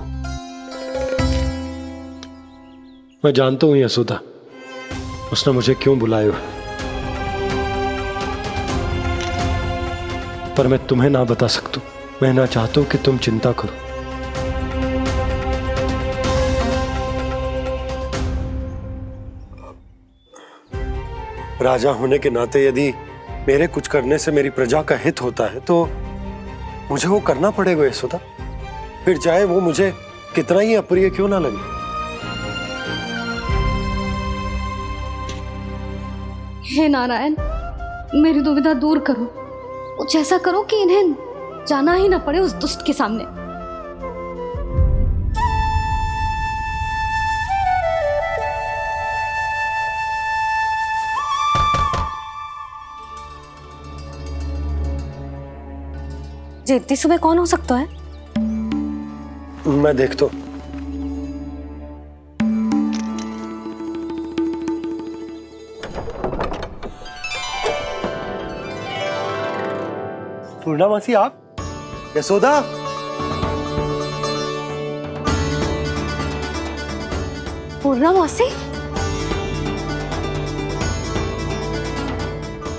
मैं जानता हूं यशोदा, उसने मुझे क्यों बुलाया, पर मैं तुम्हें ना बता सकता। मैं ना चाहता हूं कि तुम चिंता करो। राजा होने के नाते यदि मेरे कुछ करने से मेरी प्रजा का हित होता है तो मुझे वो करना पड़ेगा यशोदा, फिर चाहे वो मुझे कितना ही अप्रिय क्यों ना लगे। हे नारायण, मेरी दुविधा दूर करो। कुछ ऐसा करो कि इन्हें जाना ही ना पड़े उस दुष्ट के सामने। जी इतनी सुबह कौन हो सकता है? मैं देखता हूं। पूर्णामासी आप? यशोदा? पूर्णामासी?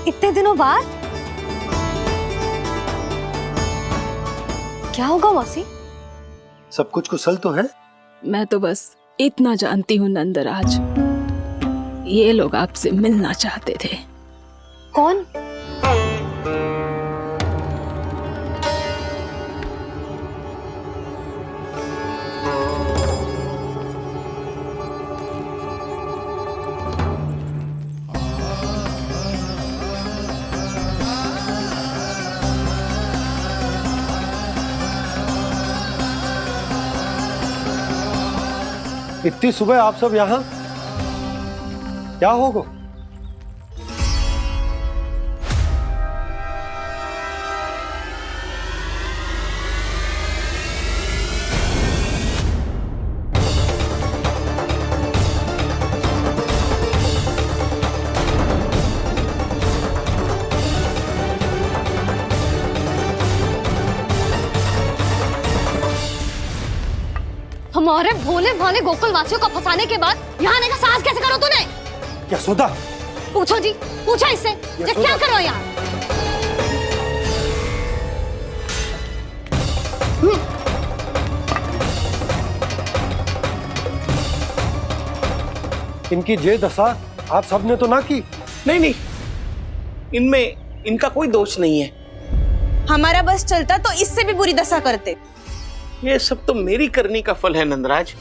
इतने दिनों बाद? क्या होगा मौसी? सब कुछ कुशल तो है? मैं तो बस इतना जानती हूँ नंदराज, ये लोग आपसे मिलना चाहते थे। कौन? इतनी सुबह आप सब यहाँ? क्या होगा? हमारे भोले भाले गोकुल वासियों को फंसाने के बाद यहाँ आने का साहस कैसे करो तूने? यशोदा? पूछो जी, पूछो इससे, ये क्या करो यहाँ? इनकी ये दशा आप सबने तो ना की? नहीं नहीं, इनमें इनका कोई दोष नहीं है। हमारा बस चलता तो इससे भी बुरी दशा करते। ये सब तो मेरी करनी का फल है नंदराज।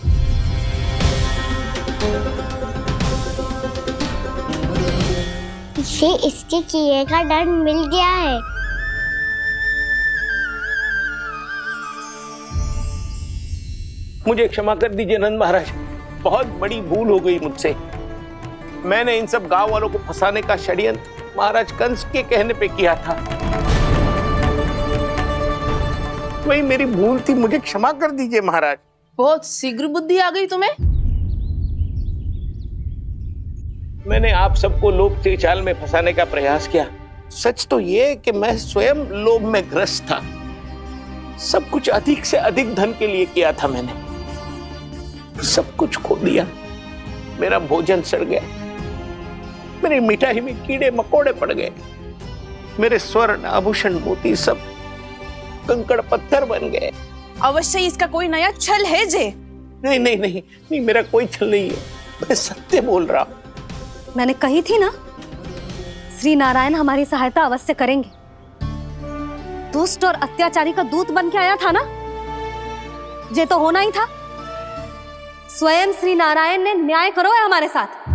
इसे इसके किए का डर मिल गया है। मुझे क्षमा कर दीजिए नंद महाराज, बहुत बड़ी भूल हो गई मुझसे। मैंने इन सब गांव वालों को फंसाने का षड्यंत्र महाराज कंस के कहने पे किया था। वही मेरी भूल थी, मुझे क्षमा कर दीजिए महाराज। बहुत शीघ्र बुद्धि आ गई तुम्हें। मैंने आप सबको लोभ के चाल में फंसाने का प्रयास किया। सच तो ये कि मैं स्वयं लोभ में ग्रस्त था। सब कुछ अधिक से अधिक धन के लिए किया था मैंने। सब कुछ खो दिया। मेरा भोजन सड़ गया, मेरी मिठाई में कीड़े मकोड़े पड़ गए, मेरे स्वर्ण आभूषण मोती सब कंकड़ पत्थर बन गए। अवश्य इसका कोई नया छल है जे। नहीं नहीं नहीं नहीं, मेरा कोई छल नहीं है, मैं सत्य बोल रहा हूं। मैंने कही थी ना, श्री नारायण हमारी सहायता अवश्य करेंगे। दुष्ट और अत्याचारी का दूत बन के आया था ना, ये तो होना ही था। स्वयं श्री नारायण ने न्याय करो है हमारे साथ।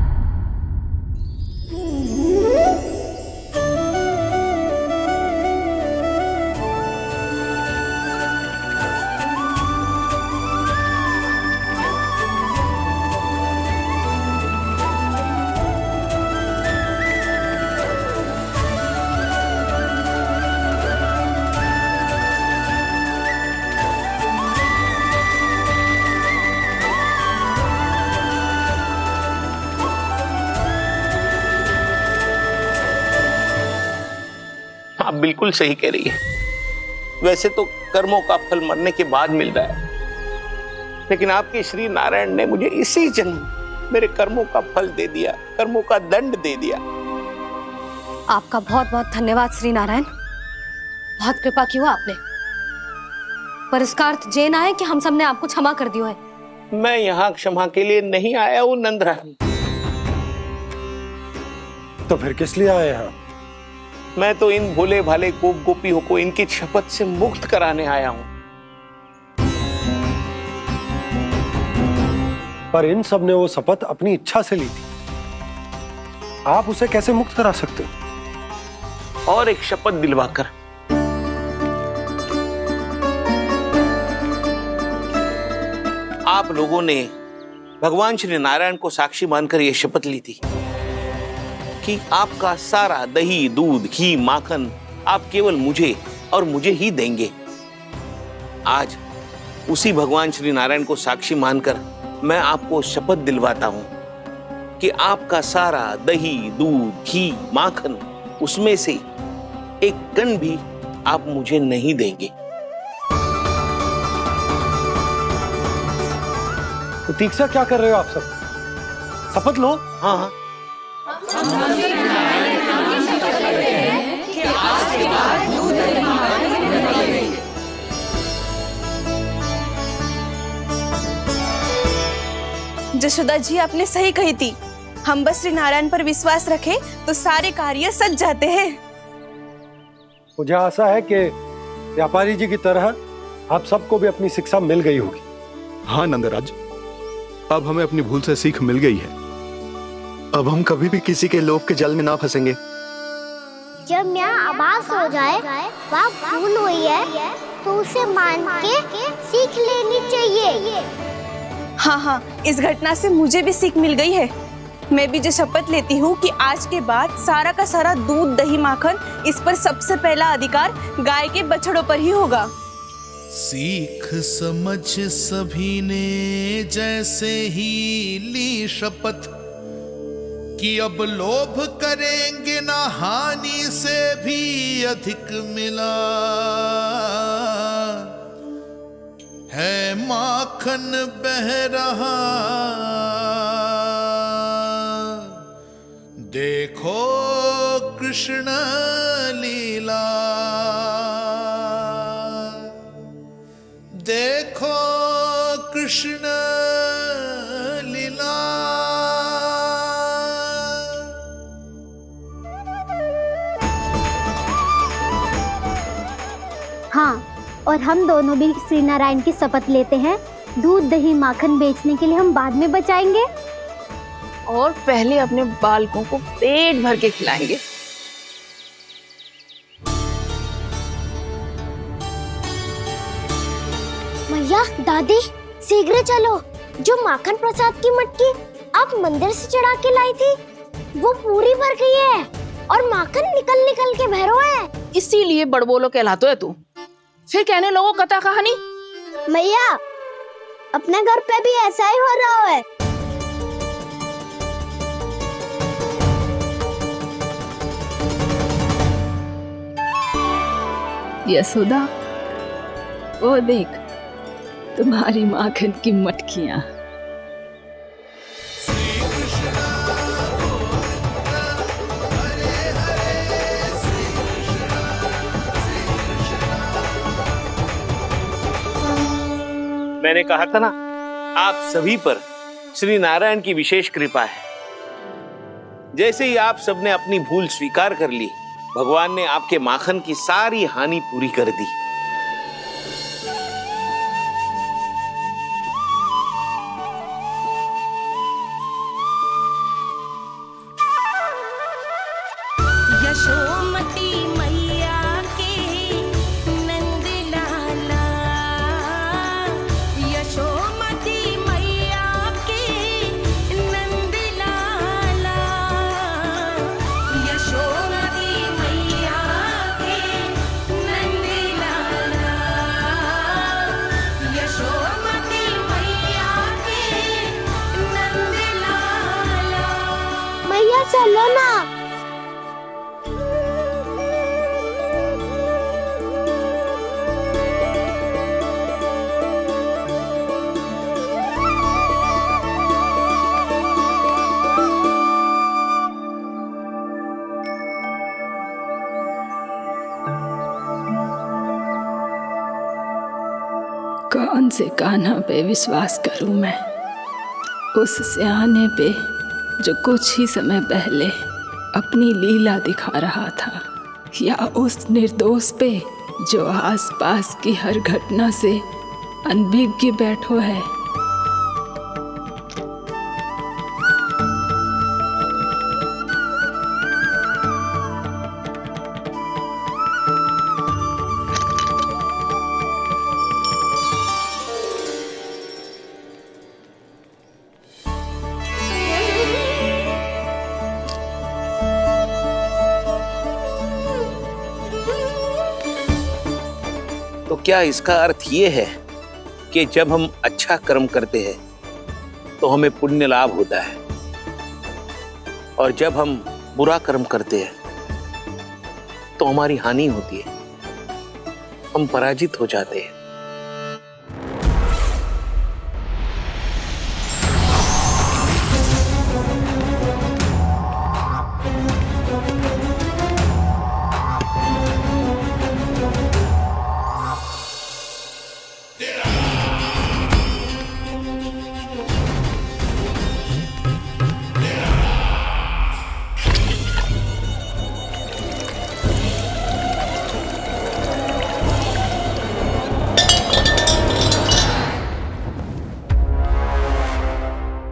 बिल्कुल सही कह रही है। वैसे तो कर्मों का फल मरने के बाद मिल रहा है, लेकिन आपके श्री नारायण ने मुझे इसी जन्म मेरे कर्मों का फल दे दिया, कर्मों का दंड दे दिया। आपका बहुत बहुत धन्यवाद श्री नारायण, बहुत कृपा की हो आपने। पर इसका अर्थ ये ना है कि हम सब ने आपको क्षमा कर दिया है। मैं यहाँ क्षमा के लिए नहीं आया हूँ नंदरानी। तो फिर किस लिए आए हैं? मैं तो इन भोले भाले गोप गोपियों को इनकी शपथ से मुक्त कराने आया हूँ। पर इन सब ने वो शपथ अपनी इच्छा से ली थी, आप उसे कैसे मुक्त करा सकते हो? और एक शपथ दिलवाकर। आप लोगों ने भगवान श्री नारायण को साक्षी मानकर यह शपथ ली थी कि आपका सारा दही, दूध, घी, माखन आप केवल मुझे और मुझे ही देंगे। आज उसी भगवान श्री नारायण को साक्षी मानकर मैं आपको शपथ दिलवाता हूं कि आपका सारा दही, दूध, घी, माखन, उसमें से एक कण भी आप मुझे नहीं देंगे। तो तीक्षा क्या कर रहे हो आप सब? शपथ लो। हाँ हाँ। जशोदा जी, आपने सही कही थी। हम बस श्री नारायण पर विश्वास रखें तो सारे कार्य सज जाते हैं। मुझे आशा है कि व्यापारी जी की तरह आप सबको भी अपनी शिक्षा मिल गई होगी। हाँ नंदराज, अब हमें अपनी भूल से सीख मिल गई है। अब हम कभी भी किसी के लोभ के जल में ना फंसेंगे। जब यहाँ आभास हो जाए वहाँ भूल हुई है तो उसे मान के सीख लेनी चाहिए। हाँ हाँ, इस घटना से मुझे भी सीख मिल गई है। मैं भी जो शपथ लेती हूँ कि आज के बाद सारा का सारा दूध, दही, माखन, इस पर सबसे पहला अधिकार गाय के बछड़ों पर ही होगा। सीख समझ सभी ने जैसे ही ली शपथ कि अब लोभ करेंगे ना हानि से भी अधिक मिला है, माखन बह रहा देखो कृष्ण लीला, देखो कृष्ण लीला। हाँ, और हम दोनों भी श्री नारायण की शपथ लेते हैं, दूध, दही, माखन बेचने के लिए हम बाद में बचाएंगे और पहले अपने बालकों को पेट भर के खिलाएंगे। मैया, दादी, शीघ्र चलो। जो माखन प्रसाद की मटकी आप मंदिर से चढ़ा के लाई थी वो पूरी भर गई है और माखन निकल निकल के भरो है। इसीलिए बड़बोलो कहलाते है तू। फिर कहने लोगों कथा कहानी। मैया, अपने घर पे भी ऐसा ही हो रहा है। यशोदा, वो देख तुम्हारी माखन की मटकियां। मैंने कहा था ना, आप सभी पर श्री नारायण की विशेष कृपा है। जैसे ही आप सबने अपनी भूल स्वीकार कर ली, भगवान ने आपके माखन की सारी हानि पूरी कर दी। यशोमती मैया के नंद लाला, यशोमती मैया के नंद लाला, यशोमती मैया के नंद लाला, यशोमती मैया के नंद लाला। मैया चलो ना। कौन से कान्हा पे विश्वास करूं मैं? उस सियाने पे जो कुछ ही समय पहले अपनी लीला दिखा रहा था, या उस निर्दोष पे जो आसपास की हर घटना से अनभिज्ञ बैठो है? तो क्या इसका अर्थ ये है कि जब हम अच्छा कर्म करते हैं तो हमें पुण्य लाभ होता है, और जब हम बुरा कर्म करते हैं तो हमारी हानि होती है, हम पराजित हो जाते हैं?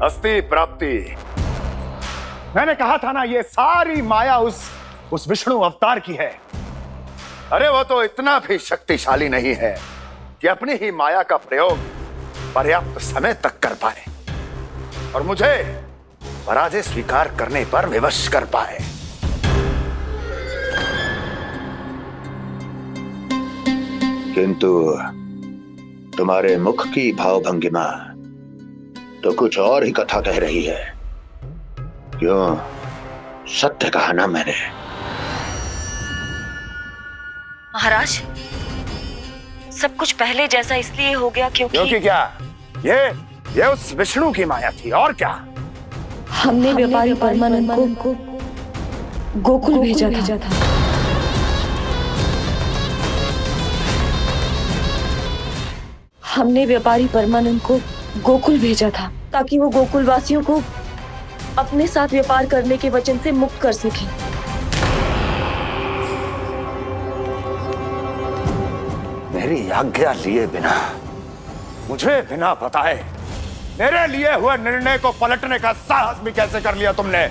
अस्ति प्राप्ति। मैंने कहा था ना, ये सारी माया उस विष्णु अवतार की है। अरे वो तो इतना भी शक्तिशाली नहीं है कि अपनी ही माया का प्रयोग पर्याप्त समय तक कर पाए और मुझे पराजय स्वीकार करने पर विवश कर पाए। किंतु तुम्हारे मुख की भावभंगिमा तो कुछ और ही कथा कह रही है। क्यों? सत्य कहा ना मैंने। महाराज, सब कुछ पहले जैसा इसलिए हो गया क्योंकि क्या? ये उस विष्णु की माया थी, और क्या? हमने व्यापारी परमानंद को गोकुल भेजा था। हमने व्यापारी परमानंद को गोकुल भेजा था ताकि वो गोकुल वासियों को अपने साथ व्यापार करने के वचन से मुक्त कर सके। मेरी आज्ञा लिए बिना, मुझे बिना बताए मेरे लिए हुए निर्णय को पलटने का साहस भी कैसे कर लिया तुमने?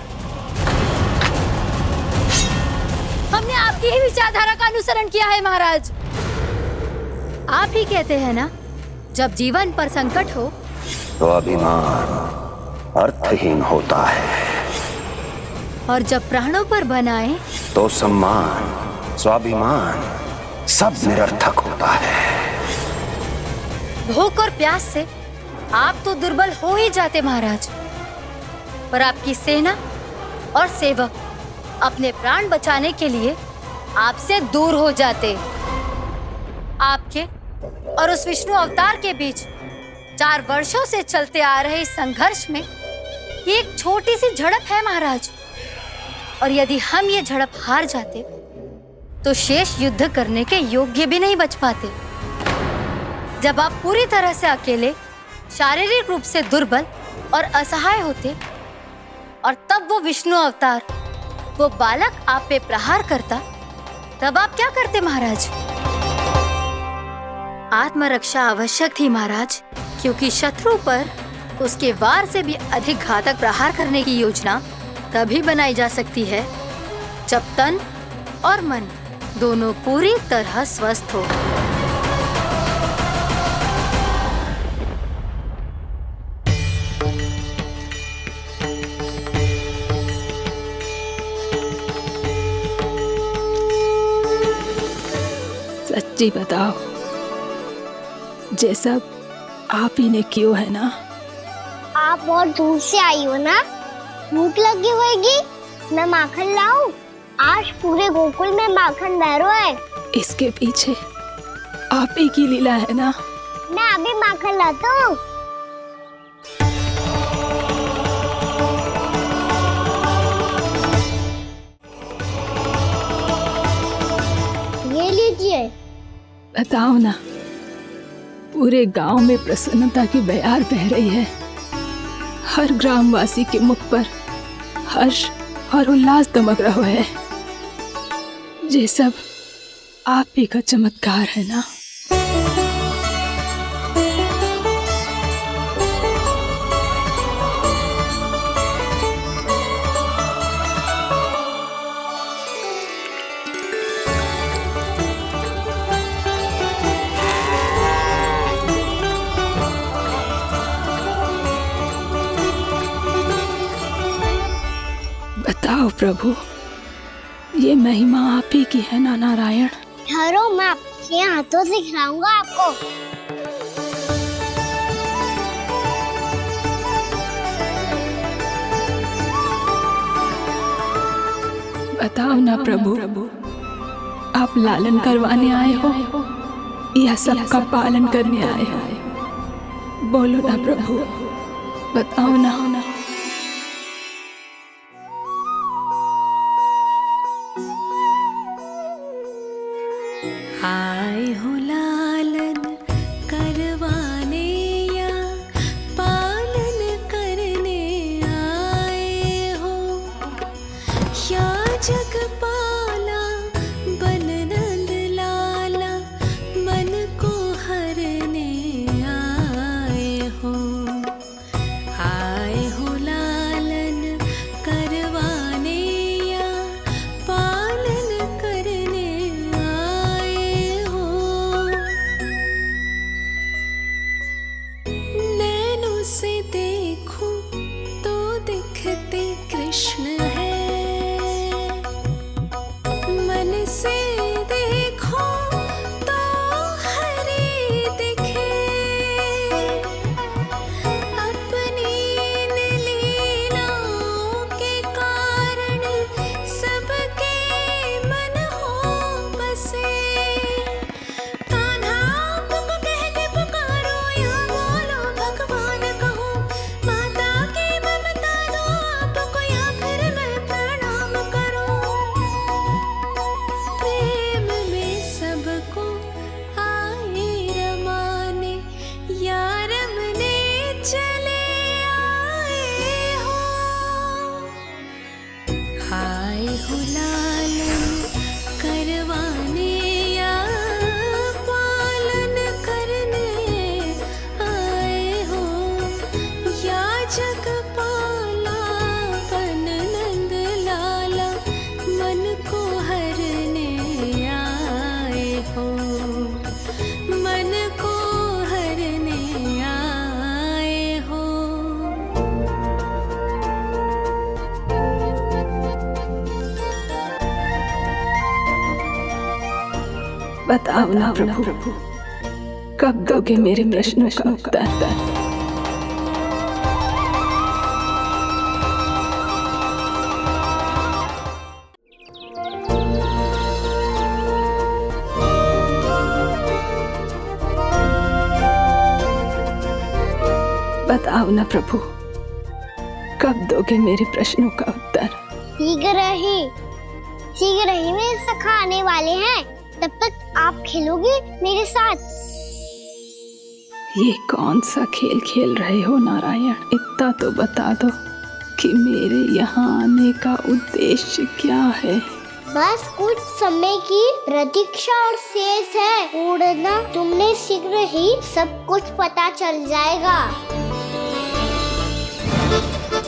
हमने आपकी ही विचारधारा का अनुसरण किया है महाराज। आप ही कहते हैं ना, जब जीवन पर संकट हो तो अभिमान अर्थहीन होता है, और जब प्राणों पर बनाए तो सम्मान स्वाभिमान सब निरर्थक होता है। भूख और प्यास से आप तो दुर्बल हो ही जाते महाराज, पर आपकी सेना और सेवक अपने प्राण बचाने के लिए आपसे दूर हो जाते। आपके और उस विष्णु अवतार के बीच 4 वर्षों से चलते आ रहे इस संघर्ष में ये एक छोटी सी झड़प है महाराज, और यदि हम ये झड़प हार जाते तो शेष युद्ध करने के योग्य भी नहीं बच पाते। जब आप पूरी तरह से अकेले, शारीरिक रूप से दुर्बल और असहाय होते, और तब वो विष्णु अवतार, वो बालक आप पे प्रहार करता, तब आप क्या करते महाराज? आत्मरक्षा आवश्यक थी महाराज, क्योंकि शत्रु पर उसके वार से भी अधिक घातक प्रहार करने की योजना तभी बनाई जा सकती है जब तन और मन दोनों पूरी तरह स्वस्थ हो। सच्ची बताओ, ये सब आप ही ने क्यों है ना? आप बहुत दूर से आई हो ना, भूख लगी होगी। मैं माखन लाऊं? आज पूरे गोकुल में माखन बह रहा है। इसके पीछे आप ही की लीला है ना? मैं अभी माखन लाता हूँ। ये लीजिए। बताओ ना, पूरे गांव में प्रसन्नता की बयार बह रही है। हर ग्रामवासी के मुख पर हर्ष और उल्लास दमक रहा है। ये सब आप ही का चमत्कार है ना। बताओ प्रभु, ये महिमा आप ही की है ना नारायण? ठहरो, मैं आपके हाथों से खिलाऊंगा आपको। बताओ ना प्रभु, आप लालन करवाने आए हो या सबका पालन करने आए हो? बोलो ना प्रभु, बताओ ना। आए हो लालन करवाने या पालन करने आए हो, या जगपाला बन नंद लाला मन को हरने आए हो। आए हो लालन करवाने या पालन करने आए हो। नैनों से देखूं तो दिखते कृष्ण है, मन से देखो तो हरि दिखे। अपनी इन लीलाओं के कारण सबके मन हो बसे। कान्हा आपको कह के पुकारो या बोलो भगवान कहूँ, माता की ममता दो आपको या फिर मैं प्रणाम करूँ। प्रेम में सबको आए रमाने, या रमने चले आए हो। आए हो लालन करवाने या पालन करने आए हो, या जगपाला बन नंद लाला मन को हरने आए हो। मन को हरने आए हो। बताओ ना प्रभु, कब दोगे मेरे प्रश्नों का उत्तर? बताओ ना प्रभु, कब दोगे मेरे प्रश्नों का उत्तर? शीघ्र ही मेरे सखा आने वाले हैं, तब तक आप खेलोगे मेरे साथ। ये कौन सा खेल खेल रहे हो नारायण? इतना तो बता दो कि मेरे यहाँ आने का उद्देश्य क्या है? बस कुछ समय की प्रतीक्षा और शेष है। उड़ना तुमने शीघ्र ही सब कुछ पता चल जाएगा।